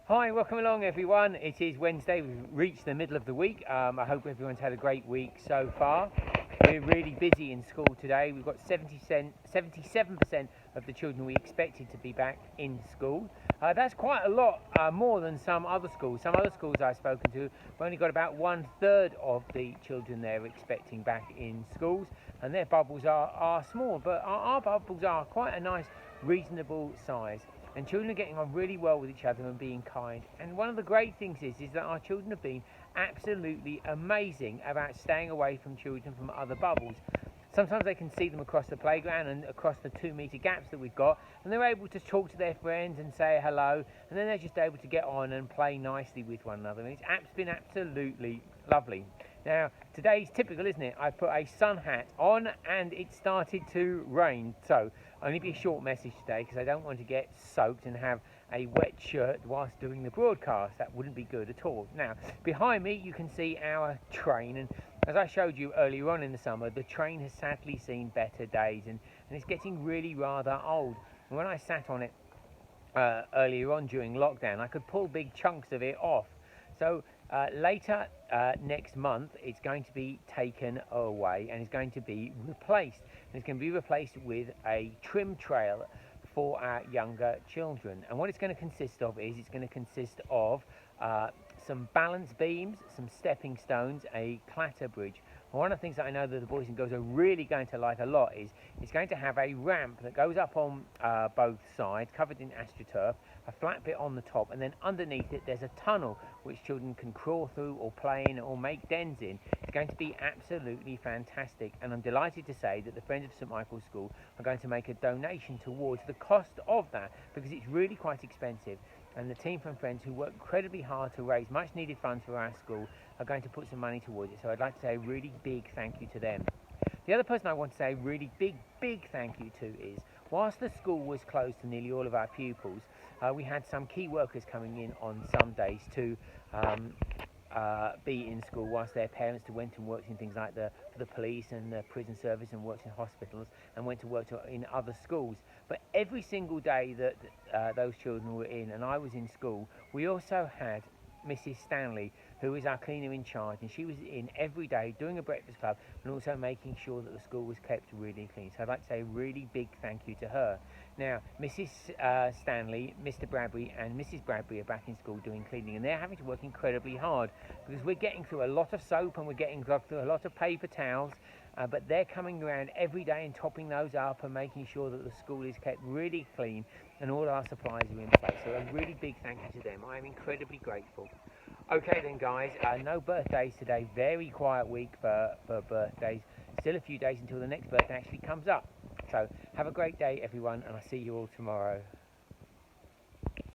Hi, welcome along everyone. It is Wednesday, we've reached the middle of the week. I hope everyone's had a great week so far. We're really busy in school today. We've got 77% of the children we expected to be back in school. That's quite a lot more than some other schools. Some other schools I've spoken to, we've only got about 1/3 of the children they're expecting back in schools, and their bubbles are small, but our bubbles are quite a nice, reasonable size. And children are getting on really well with each other and being kind. And one of the great things is that our children have been absolutely amazing about staying away from children from other bubbles. Sometimes they can see them across the playground and across the 2 metre gaps that we've got, and they're able to talk to their friends and say hello, and then they're just able to get on and play nicely with one another. And it's been absolutely lovely. Now, today's typical, isn't it? I put a sun hat on and it started to rain. So, only be a short message today because I don't want to get soaked and have a wet shirt whilst doing the broadcast. That wouldn't be good at all. Now, behind me you can see our train, and as I showed you earlier on in the summer, the train has sadly seen better days and it's getting really rather old. And when I sat on it earlier on during lockdown, I could pull big chunks of it off. So later next month, it's going to be taken away and it's going to be replaced. And it's going to be replaced with a trim trail for our younger children. And what it's going to consist of is it's going to consist of some balance beams, some stepping stones, a clatter bridge. And one of the things that I know that the boys and girls are really going to like a lot is it's going to have a ramp that goes up on both sides, covered in astroturf, a flat bit on the top, and then underneath it there's a tunnel which children can crawl through or play in or make dens in. It's going to be absolutely fantastic, and I'm delighted to say that the Friends of St Michael's School are going to make a donation towards the cost of that because it's really quite expensive. And the team from Friends, who work incredibly hard to raise much needed funds for our school, are going to put some money towards it. So I'd like to say a really big thank you to them. The other person I want to say a really big thank you to is, whilst the school was closed to nearly all of our pupils, we had some key workers coming in on some days to be in school whilst their parents went and worked in things like the police and the prison service and worked in hospitals and went to work in other schools. But every single day that those children were in and I was in school, we also had Mrs. Stanley, who is our cleaner in charge, and she was in every day doing a breakfast club and also making sure that the school was kept really clean. So I'd like to say a really big thank you to her. Now, Mrs. Stanley, Mr. Bradbury and Mrs. Bradbury are back in school doing cleaning, and they're having to work incredibly hard because we're getting through a lot of soap and we're getting through a lot of paper towels, but they're coming around every day and topping those up and making sure that the school is kept really clean and all our supplies are in place. So a really big thank you to them. I am incredibly grateful. Okay then guys, no birthdays today, very quiet week for birthdays. Still a few days until the next birthday actually comes up. So have a great day everyone, and I'll see you all tomorrow.